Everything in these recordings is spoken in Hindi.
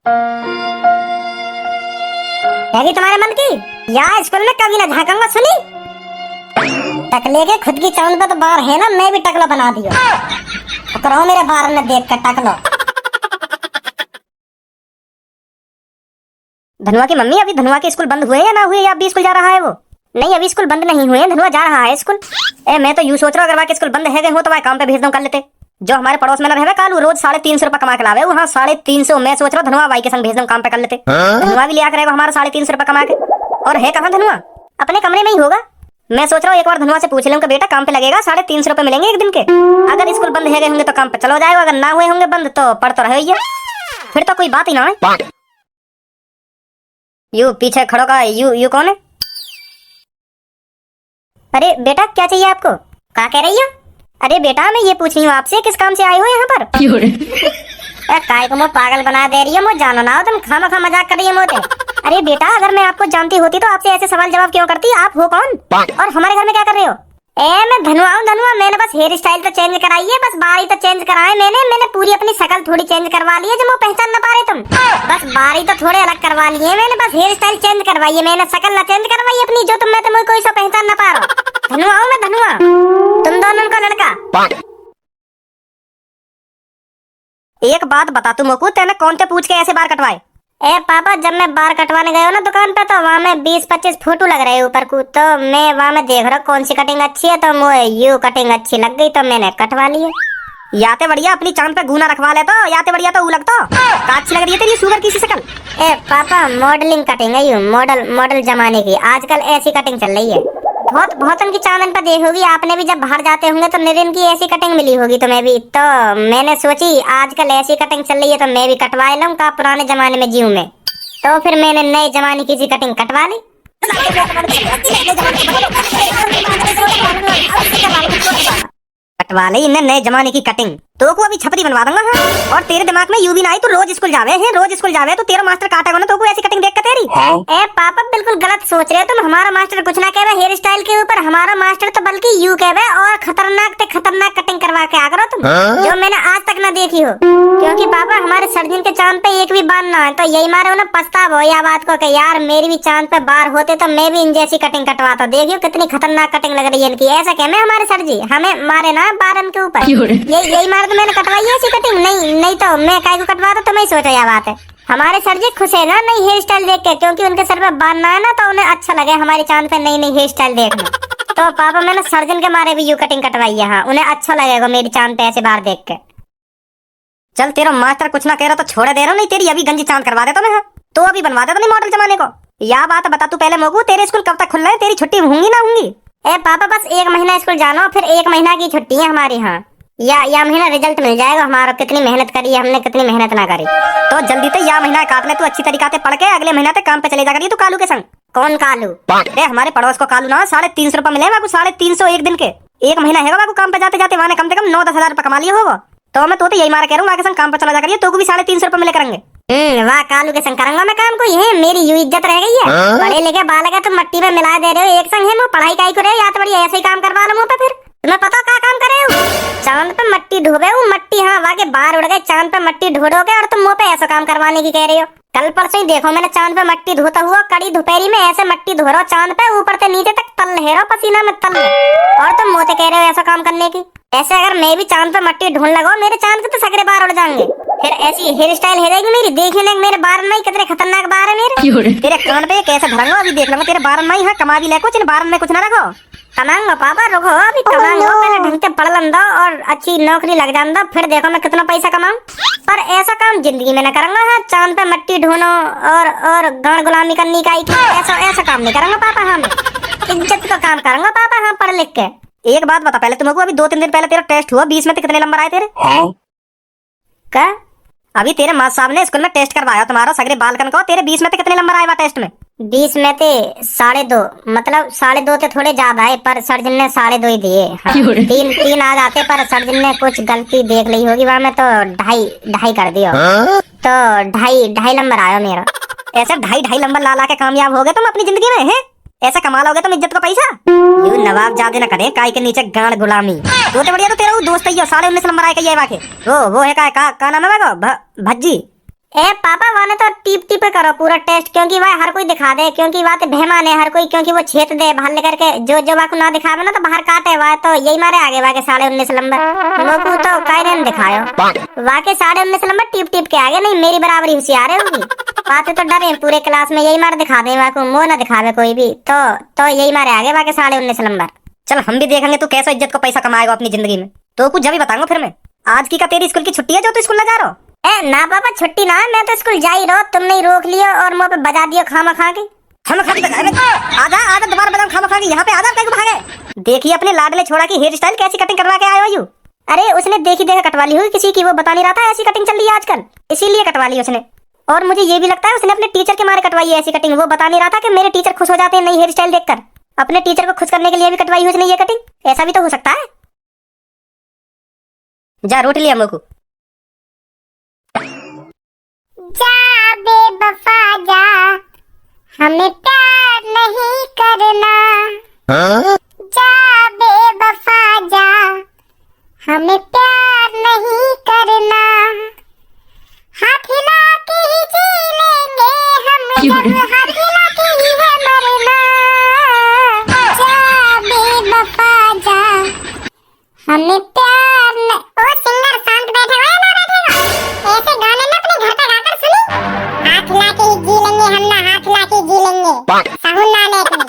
हैगी तुम्हारे मन की? यार स्कूल में कभी ना झांकूंगा, सुनी? टकले के खुद की चांद पे तो बार है ना, मैं भी टकला बना दियो। करो मेरे बार में देख कर टकलो। धनुआ की मम्मी, अभी धनुआ के स्कूल बंद हुए या ना हुए, या अभी स्कूल जा रहा है वो? नहीं, अभी स्कूल बंद नहीं हुए, धनुआ जा रहा है स्कूल। मैं तो यूं सोच रहा हूँ अगर वहाँ के स्कूल बंद है गए हो तो वह काम पे भेज दूं, कर लेते। जो हमारे पड़ोस में न रहे कालू, रोज 350 रुपए कमा के लावे। वहाँ 350, मैं सोच रहा हूँ धनुआ भाई के संग भेज दूं, काम पे कर लेते। धनुआ भी लिया करेगा हमारा 350 रुपए कमा के। और है कहाँ धनुआ? अपने कमरे में ही होगा। मैं सोच रहा हूँ एक बार धनुआ से पूछ लूं कि बेटा काम पे लगेगा, 350 रुपए मिलेंगे एक दिन के। अगर स्कूल बंद है गए होंगे तो काम पे चलो जाएगा, अगर ना हुए होंगे बंद तो पढ़ तो रहे, फिर तो कोई बात ही ना है। यू पीछे खड़ो का यू कौन है? अरे बेटा क्या चाहिए आपको? क्या कह रही हो? अरे बेटा मैं ये पूछ रही हूँ आपसे, किस काम से आए हो यहाँ पर? काय को मैं पागल बना दे रही है, मुझे जानो ना हो तुम, खामा मजाक कर रही है मोटे। अरे बेटा अगर मैं आपको जानती होती तो आपसे ऐसे सवाल जवाब क्यों करती? आप हो कौन और हमारे घर में क्या कर रहे हो? मैं धनुआ हूँ, धनुआ। मैंने बस हेयर स्टाइल तो चेंज कराई है, बस बारी तो चेंज कराए मैंने पूरी अपनी शक्ल थोड़ी चेंज करवा ली है, जो मैं पहचान ना पा रहे तुम। बस बारी तो थोड़े अलग करवा ली है मैंने, बस हेयर स्टाइल चेंज करवाई है मैंने, शक्ल ना चेंज करवाई अपनी, जो तुम में कोई सा पहचान ना पा रहा। धनुआ हूँ मैं, धनुआ। तुम दोनों का लड़का। एक बात बता तू मोकू, तेने कौन से पूछ के ऐसे बाल कटवाए? पापा जब मैं बाल कटवाने गया ना दुकान पे, तो वहाँ में 20-25 फोटो लग रहे ऊपर को, तो मैं वहाँ में देख रहा कौन सी कटिंग अच्छी है, तो मुझे यू कटिंग अच्छी लग गई तो मैंने कटवा ली है। याते बढ़िया अपनी चांद पे गूना रखवा ले, तो याते बढ़िया तो उलग तो अच्छी लग रही है तेरी सुगर की सी शक्ल। पापा मॉडलिंग कटिंग है यू, मॉडल जमाने की, आजकल ऐसी कटिंग चल रही है। बहुत उनकी चांदन पर देखोगी आपने भी, जब बाहर जाते होंगे तो निरिन की ऐसी कटिंग मिली होगी तुम्हें भी, तो मैंने सोची आजकल ऐसी कटिंग चल रही है तो मैं भी कटवा लूं, का पुराने जमाने में जीऊं मैं, तो फिर मैंने नए जमाने की सी कटिंग कटवा ली। कटवा ली इन्हें नए जमाने की कटिंग, तो को अभी छपरी बनवा दूंगा। हाँ। और तेरे दिमाग में यूं भी ना आई, तू रोज स्कूल जावे तो तेरा मास्टर काटेगा ना तो को ऐसी कटिंग देख कर तेरी। पापा बिल्कुल गलत सोच रहे हो तुम, हमारा मास्टर कुछ ना कहवे हेयर स्टाइल के ऊपर, हमारा मास्टर तो बल्कि यू कहवे और खतरनाक कटिंग करवा के आ करो तुम, जो मैंने आज तक ना देखी हो। क्योंकि पापा हमारे सर्जन के चांद पे एक भी बाल ना है, तो यही मारे उन्हें पछतावा हो या बात को कि यार मेरी भी चांद पे बाल होते तो मैं भी इन जैसी कटिंग कटवाता। देखियो कितनी खतरनाक कटिंग लग रही है इनकी, ऐसा कहने हमारे सर जी हमें मारे ना बारन के ऊपर, यही मारे तो मैंने कटवाई है ऐसी कटिंग। नहीं तो मैं काय को कटवाता, तो मैं सोचा यह बात है। हमारे सर जी खुश है ना नई हेयर स्टाइल देख के, क्योंकि उनके सर पे बाल ना है ना, तो उन्हें अच्छा लगे हमारी चांद पे नई हेयर स्टाइल देखना। तो पापा मैंने सर्जन के मारे भी यू कटिंग कटवाई है। हाँ, उन्हें अच्छा लगेगा मेरी चांद पे ऐसे बाल देख के। चल तेरा मास्टर कुछ ना कह रहा तो छोड़ दे रहा, नहीं तेरी अभी गंजी चांद करवा देता मैं। हाँ तो अभी बनवा देता नहीं मॉडल जमाने को। या बात बता तू पहले मोगू, तेरे स्कूल कब तक खुल रहे हैं? तेरी छुट्टी होंगी ना होंगी? पापा बस 1 महीना स्कूल जाना, फिर 1 महीना की छुट्टी है हमारी। यहाँ या महीना रिजल्ट मिल जाएगा हमारा, कितनी मेहनत करी है हमने, कितनी मेहनत ना करी। तो जल्दी तो या महीना काट ले तू, अच्छी तरीका से पढ़ के अगले महीना तक काम पे चले जा करिए तू कालू के संग। कौन कालू? हमारे पड़ोस को कालू ना, 350 रुपए मिले बाबू, 350 एक दिन के। 1 महीना है बाबू काम पे जाते जाते, वहां कम से कम 9-10 हजार रुपए कमा लिया होगा। तो मैं तो यही मार कह रहा हूँ, संग काम पे चला जा करिए, तो भी 350 रुपए मिले करेंगे। वाह कालू के संग करूंगा मैं काम, को ये मेरी यू इज्जत रह गई है। पढ़े लिखे बालक है, तुम मट्टी में मिला दे रहे हो एक संग है, मैं पढ़ाई काई को रहे या तो बड़ी ऐसे ही काम करवा लो मुंह पे। फिर तुम्हें पता क्या काम करे हो? चांद पे मट्टी ढोबे हूँ, मट्टी हाँ वाके बाहर उड़ गए, चांद पे मट्टी ढोड़ोगे और तुम मुंह पे ऐसा काम करवाने की कह रही हो। कल परसों ही देखो मैंने चांद पे मट्टी धोता हुआ, कड़ी दोपहरी में ऐसे मट्टी धो रहा चांद पे, ऊपर से नीचे तक तल लहरा पसीना में तल, और तुम मुंह से कह रहे हो ऐसा काम करने की। ऐसे अगर मैं भी चांद पे मट्टी ढूंढ लगाओ, मेरे चांद के तो सगरे बार उड़ जाएंगे। फिर ऐसी हेयर स्टाइल है जाएगी मेरी, देखने मेरे बार में कितने खतरनाक बार है मेरे। तेरे कान पे कैसे धरंगा अभी देख लूंगा तेरे बारन में ही। हाँ कमा भी ले कुछ, इन बारन में कुछ ना रखो। कमाऊंगा पापा, रुको अभी कमाऊंगा, पहले ढंग से पढ़ लूंगा और अच्छी नौकरी लग जाऊंगा, फिर देखो मैं कितना पैसा कमाऊं। पर ऐसा काम जिंदगी में न करूंगा। हाँ चांद पे मट्टी ढूंढो और गांड गुलामी करनी का ऐसा काम नहीं करूंगा पापा। हाँ मैं इज्जत का काम करूंगा पापा, हाँ पढ़ लिख के। एक बात बता पहले तुमको, अभी 2-3 दिन पहले तेरा टेस्ट हुआ, 20 में से कितने नंबर आए तेरे? क्या अभी तेरे माँ साहब ने स्कूल में टेस्ट करवाया तुम्हारा सगरे बालकन को, तेरे 20 में से कितने नंबर आए टेस्ट में? 20 में से 2.5, मतलब 2.5 से थोड़े ज्यादा है, पर सर्जन ने 2.5 ही दिए। हाँ, 3 आ जाते, पर सर्जन ने कुछ गलती देख ली होगी वहाँ में, तो 2.5 कर दिया। तो 2.5 नंबर आया मेरा। ऐसे 2.5 नंबर ला के कामयाब हो गए तुम अपनी जिंदगी में? है ऐसा कमा लोगे तुम इज्जत को पैसा? यू नवाब जादे न करे काय के नीचे गांड गुलामी। तो बढ़िया तो तेरा वो दोस्त ही 19.5 नंबर आए के ये वाके। वो है का नाम है भज्जी? ए पापा वाने तो टीप टीप करो पूरा टेस्ट, क्योंकि वह हर कोई दिखा दे, क्योंकि वह तो बेहमान है हर कोई, क्योंकि वो छेत दे बाहर लेकर के जो जो वाको ना दिखावे ना तो बाहर काटे, वह तो यही मारे आगे वाके 19.5 नंबर मोकू तो कायरे ने दिखायो वाके 19.5 नंबर टीप टीप के आगे, नहीं मेरी बराबरी होशियार है होगी बातें तो डरे पूरे क्लास में यही मार दिखा दे वाको, मुंह ना दिखावे कोई भी तो यही मारे आगे वाके 19.5 नंबर। चल हम भी देखेंगे तू कैसे इज्जत को पैसा कमाएगा अपनी जिंदगी में, तो कुछ जब ही बताऊंगा फिर मैं। आज की का तेरी स्कूल की छुट्टी है जो तू स्कूल ना जा रहा हो? ए ना पापा छुट्टी ना है, मैं तो स्कूल जा ही रहा, तुमने ही रोक लियो और मुंह पे बजा दियो खामा खा के। खामा खा के आजा आजा दोबारा बजाऊं खामा खा के, यहाँ पे आजा कहीं भागे। देखिए अपने लाडले छोड़ा की हेयर स्टाइल कैसी कटिंग करवा के आए हो यू। अरे उसने देखी देखा कटवा ली हुई किसी की, वो बता नहीं रहा था ऐसी कटिंग चल रही है आजकल, इसीलिए कटवा ली उसने। और मुझे ये भी लगता है उसने अपने टीचर के मारे कटवाई है ऐसी कटिंग, वो बता नहीं रहा था कि मेरे टीचर खुश हो जाते हैं नई हेयर स्टाइल देखकर, अपने टीचर को खुश करने के लिए भी कटवाई उसने ये कटिंग, ऐसा भी तो हो सकता है। जा रोटी लिया मोकू। जा बेवफा जा, हमें प्यार नहीं करना। जा बेवफा जा, हमें प्यार नहीं करना। हाथ हिला के ही जी लेंगे हम, जब हाथ हिला के ही है मरना। जा बेवफा जा, हमें प्यार न... ओ सिंगर शांत बैठे हुए ना बैठेगा, ऐसे गाने ना अपने घर पे गाकर सुनी। हाथ हिला के ही जी लेंगे हम ना, हाथ हिला के ही जी लेंगे साहुल ना ले तुम।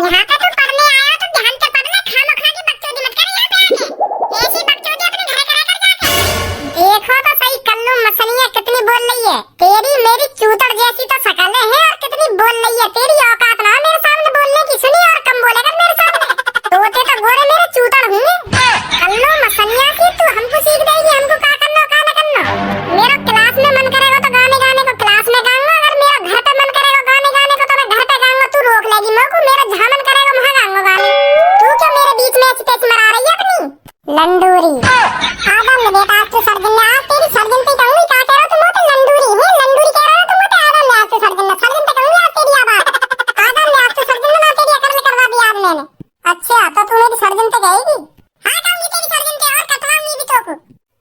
यहाँ पे तो पढ़ने आया तो ध्यान से पढ़ना, खामो खा की बकचोदी मत कर यहाँ पे आके, ऐसी बकचोदी अपने घर करा कर जाके। देखो तो सही कल्लू मसलियाँ कितनी बोल रही है, तेरी मेरी चूतड़ जैसी तो शकल है और कितनी बोल रही है, तेरी औकात ना मेरे सामने बोलने की, सुनी और कम बोलेगा मेरे सामने, तोते तो गोरे मेरे चूतड़ होंगे। कल्लू मसलियाँ की तू हमको सीख देगी हमको क्या करना क्या ना करना। मेरा क्लास में मन करेगा तो गाने गाने को क्लास में गाऊंगा, अगर मेरा घर पे मन करेगा गाने गाने को तो मैं घर पे गाऊंगा, तू रोक लेगी मेरे को, मेरा जहाँ मन करेगा वहाँ गाऊंगा गाने। तू क्यों मेरे बीच में ऐसी तेज मरा रही है अपनी लंडूरी। आदम ने बेटा आज तो सर्जन ने, आज तेरी सर्जन पे कहूंगी, क्या कह रहा तू मुझे लंडूरी है, लंडूरी कह रहा है तू मुझे। आदम ने आज तो सर्जन पे कहूंगी आज तेरी आवाज, आदम ने आज तो सर्जन ने तेरी अकल में करवा दी आज मैंने। अच्छा तो तू मेरी सर्जन पे कहेगी? हाँ कहूंगी तेरी सर्जन पे और कटवाऊंगी भी तो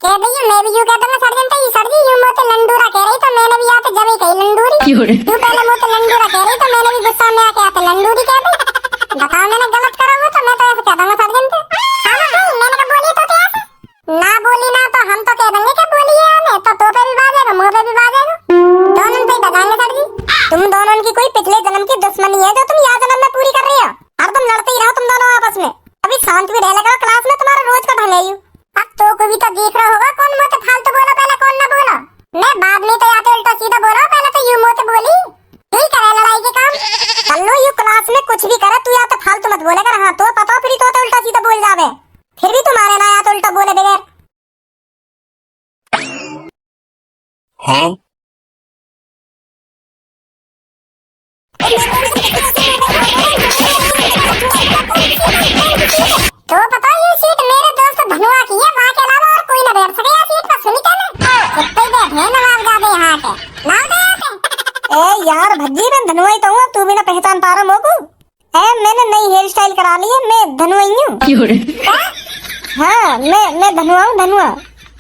कह भैया, मैं भी यूं कहता मैं सर्जन पे सर्जी यूं मोते लंडूरा कह रही तो मैंने भी आते जब ही कही लंडूरी, तू पहले मोते लंडूरा कह रही तो मैंने भी गुस्सा में आके आते लंडूरी कह दी। बताओ मैंने गलत करा हुआ तो मैं तो ऐसे कह दूंगा सर्जन पे। हाँ भाई मैंने कहा बोली तो क्या ना बोली ना तो हम तो कह देंगे कि बोली है हमें, तो पे भी बाजेगा मुंह पे भी बाजेगा, दोनों पे बजाएंगे सर जी। तुम दोनों की कोई पिछले जन्म की दुश्मनी है जो तुम यहाँ जन्म में पूरी कर रही हो, और तुम लड़ते ही रहो तुम दोनों आपस में, अभी शांत भी रह लगा क्लास में, तुम्हारा रोज का ढंग है यू। अब तो को भी तो देख रहा होगा कौन मुझे फालतू बोला पहले कौन ना बोला, मैं बाद में तो आते उल्टा सीधा बोला, पहले तो यू मुझे बोली, यही करे लड़ाई के काम। चलो यू क्लास में कुछ भी करे तू या तो फालतू मत बोले कर, हाँ तो पता फिर तो उल्टा सीधा बोल जावे, फिर भी तुम्हारे ना या तो उल्टा बोले बगैर। हाँ तो पता ये सीट मेरे दोस्त धनुआ की है, वहाँ के अलावा और कोई ना बैठ सके यार सीट पर, सुनी क्या कितने बैठे हैं नवाब जादे यहाँ के नाम दे आते। ए यार भज्जी मैं धनुआ ही तो हूँ, तू भी ना पहचान पा रहा मोकू। ए मैंने नई हेयर स्टाइल करा ली है, मैं धनुआ ही हूँ। हाँ मैं धनुआ हूँ धनुआ।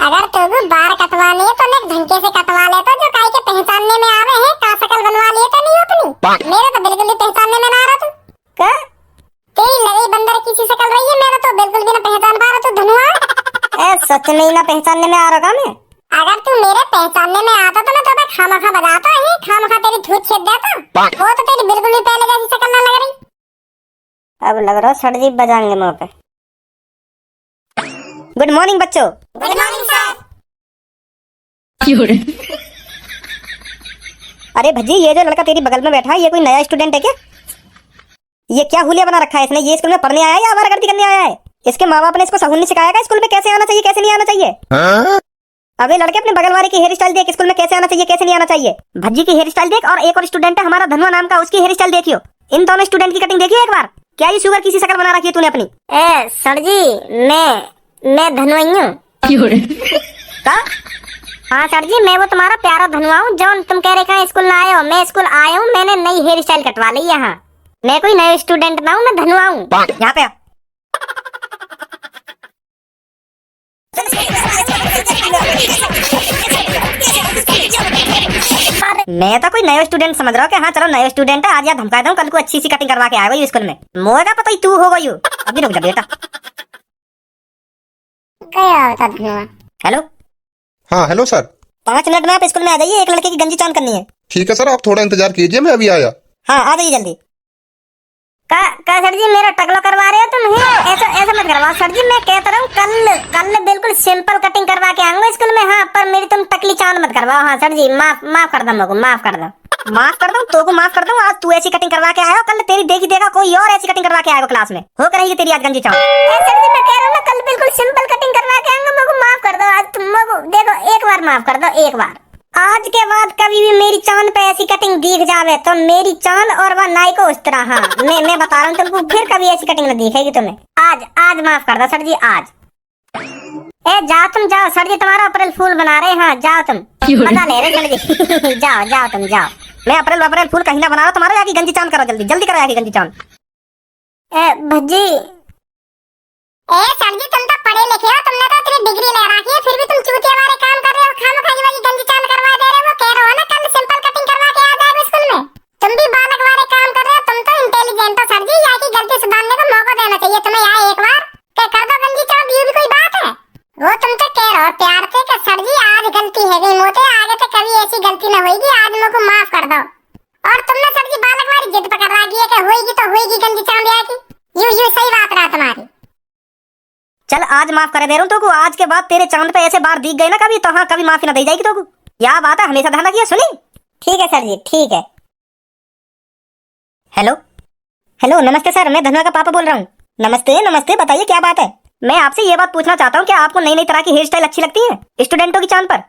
अगर तू भी बाल कटवाने तो नेक ढंके से कटवा ले तो जो काई के पहचानने में आवे है, का शकल बनवा लिए तो नहीं अपनी, मेरे तो बिल्कुल ही पहचानने में ना आ रहा तू। क्या तेरी लड़ी बंदर किसी शकल रही है, मेरा तो बिल्कुल भी ना पहचान पा रहा तू धनुआ। ए सच में ही ना पहचानने में आ रहा मैं? अगर तू मेरे पहचानने में आता तो मैं तो खामखा बजाता है, खामखा तेरी धूत छेद देता, वो तो तेरी बिल्कुल भी पहले जैसी शकल ना लग रही। अब लग रहा सर जी बजाएंगे मुंह पे। गुड मॉर्निंग बच्चों। Good morning sir. अरे भज्जी ये जो लड़का तेरी बगल में बैठा है ये कोई नया स्टूडेंट है क्या? ये क्या हुलिया बना रखा है इसने? ये स्कूल में पढ़ने आया है या आवारागर्दी करने आया है? इसके माँ बाप ने इसको सहूल नहीं सिखाया स्कूल में कैसे आना चाहिए कैसे नहीं आना चाहिए? अबे लड़के अपने बगल वाले की हेयर स्टाइल देख, स्कूल में कैसे आना चाहिए कैसे नहीं आना चाहिए। भज्जी की हेयर स्टाइल देख और एक और स्टूडेंट है हमारा धनुआ नाम का, उसकी हेयर स्टाइल देखियो। इन दोनों स्टूडेंट की कटिंग देखियो एक बार। क्या ये शुगर किसी शकल बना रखी है तूने अपनी? ए सर जी मैं धनुआ हूँ। हाँ सर जी मैं वो तुम्हारा प्यारा धनुआ हूँ जो तुम कह रहे कहाँ स्कूल ना आए हो। मैं स्कूल आया हूँ, मैंने नई हेयर स्टाइल कटवा ली यहाँ। मैं कोई नए स्टूडेंट ना हूँ, मैं धनुआ हूँ। यहाँ पे आ। मैं तो कोई नया स्टूडेंट समझ रहा हूँ कि हाँ चलो नया स्टूडेंट है, आज यार धमका दूं, कल को अच्छी सी कटिंग करवा के आएगा स्कूल में। मोए का पता ही तू होगा यू। अभी रुक जा बेटा। गया होता धनवा। हेलो। हाँ हेलो सर। 5 मिनट में आप स्कूल में आ जाइए, एक लड़के की गंजी चांद करनी है। ठीक है सर, आप थोड़ा इंतजार कीजिए, मैं अभी आया। हाँ आ जाइए जल्दी। का सर जी मेरा टकलो करवा रहे हो तुम? ऐसा ऐसा मत करवाओ सर जी, मैं कहता रहा हूँ कल बिल्कुल सिंपल कटिंग करवा के आऊंगा स्कूल में। हाँ पर मेरी तुम टकली चांद मत करवाओ। हाँ सर जी माफ कर दो मुझको, माफ कर दो। माफ कर दूं तो को माफ कर दूं। आज तू ऐसी कटिंग करवा के आया हो, कल तेरी देखी देगा कोई और ऐसी कटिंग करवा के आएगा क्लास में, हो कर रही तेरी आज गंजी चांद। सर जी मैं कह रहा हूं ना, कल बिल्कुल सिंपल कटिंग करवा के आऊंगा, मुझको माफ कर दो। आज तुम मुझको देखो एक बार माफ कर दो, एक बार। आज के बाद कभी भी मेरी चांद पे ऐसी कटिंग दिख जावे तो मेरी चांद और वह नाई को उस तरह। हाँ मैं बता रहा हूँ तुमको, फिर कभी ऐसी कटिंग न दिखेगी तुम्हें। आज माफ कर दो सर जी, आज। ए जाओ तुम जाओ, सर जी तुम्हारा अप्रैल फूल बना रहे हैं। हाँ जाओ तुम, मजा ले रहे सर जी। जाओ तुम जाओ। मैं अप्रैल फूल कहीं ना बना रहा हूँ, तुम्हारा जाके गंजी चांद करो, जल्दी करो जाके गंजी चांद। भज्जी सर जी तुम तो पढ़े लिखे हो, तुमने तो इतनी डिग्री ले रखी है, फिर भी तुम चूतिया वाले काम कर रहे हो, खामखाई वाली गंजी चांद करवा दे रहे हो। कह रहे हो ना कल सिंपल कटिंग करवा के आ जाएगा स्कूल में, तुम भी बालक वाले काम कर रहे हो। तुम तो इंटेलिजेंट हो सर जी, यहाँ की गलती सुधारने का मौका देना चाहिए तुम्हें। यहाँ एक बार कर दो गंजी चांद, ये भी कोई बात है? वो तुम तो कह रहे हो प्यार से कि सर जी आज गलती है गई मोटे, आगे से कभी ऐसी गलती न होगी, आज मेरे को माफ कर दो। और तुमने सर जी बालक वाली जिद पकड़ रखी है कि होगी तो होगी गंजी चांद यहाँ की। यू सही बात रहा तुम्हारी। चल आज माफ कर दे रहा हूँ तो को, आज के बाद तेरे चांद पे ऐसे बार दिख गए ना कभी तो हाँ कभी माफी ना दी जाएगी तो को। क्या बात है, हमेशा ध्यान रखिए। सुनी? ठीक है सर जी, ठीक है। हेलो नमस्ते सर, मैं धनवा का पापा बोल रहा हूँ। नमस्ते बताइए क्या बात है। मैं आपसे ये बात पूछना चाहता हूँ कि आपको नई तरह की हेयर स्टाइल अच्छी लगती है स्टूडेंटों की चांद पर?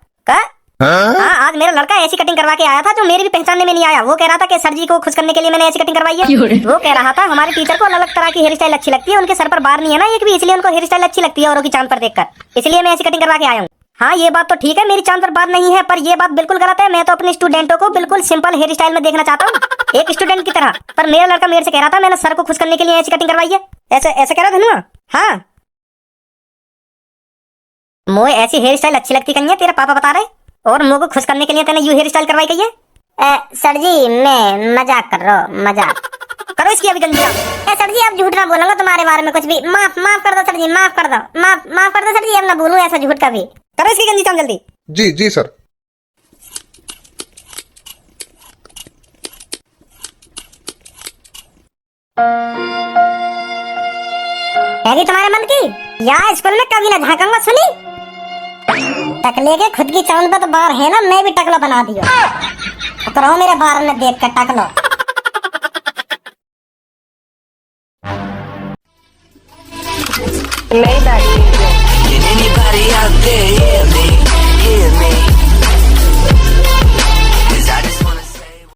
हाँ आज मेरा लड़का ऐसी कटिंग करवा के आया था जो मेरी भी पहचानने में नहीं आया। वो कह रहा था कि सर जी को खुश करने के लिए मैंने ऐसी कटिंग करवाई है। वो कह रहा था हमारे टीचर को अलग अलग तरह की हेयर स्टाइल अच्छी लगती है, उनके सर पर बार नहीं है ना एक भी, इसलिए उनको हेयर स्टाइल अच्छी लगती है औरों की चांद पर देखकर, इसलिए मैं ऐसी कटिंग करवा के आया हूँ। हाँ ये बात तो ठीक है, मेरी चांद पर बात नहीं है, पर ये बात बिल्कुल गलत है। मैं तो अपने स्टूडेंटों को बिल्कुल सिंपल हेयर स्टाइल में देखना चाहता हूँ, एक स्टूडेंट की तरह। पर मेरा लड़का मेरे से कह रहा था मैंने सर को खुश करने के लिए ऐसी कटिंग करवाई है, ऐसे कह रहा धनुआ। हाँ मोए ऐसी हेयर स्टाइल अच्छी लगती कहीं है, तेरा पापा बता रहे, और मुझे को खुश करने के लिए तूने यू हेयर स्टाइल करवाई गई है। सर जी मैं मजाक कर रहा हूँ, मजाक करो इसकी अभी गंजी। सर जी आप झूठ ना बोलूंगा तुम्हारे बारे में कुछ भी। माफ कर दो सर जी, माफ कर दो, माफ कर दो सर जी, अब ना बोलूं ऐसा झूठ का भी। करो इसकी गंजी चांद जल्दी। जी सर। है तुम्हारे मन की? यहाँ स्कूल में कभी ना झांकूंगा। सुनी? टकले के खुद की चांद पे तो बार है ना, मैं भी टकला बना दिया। तो मेरे बार में देख कर टकलो। नहीं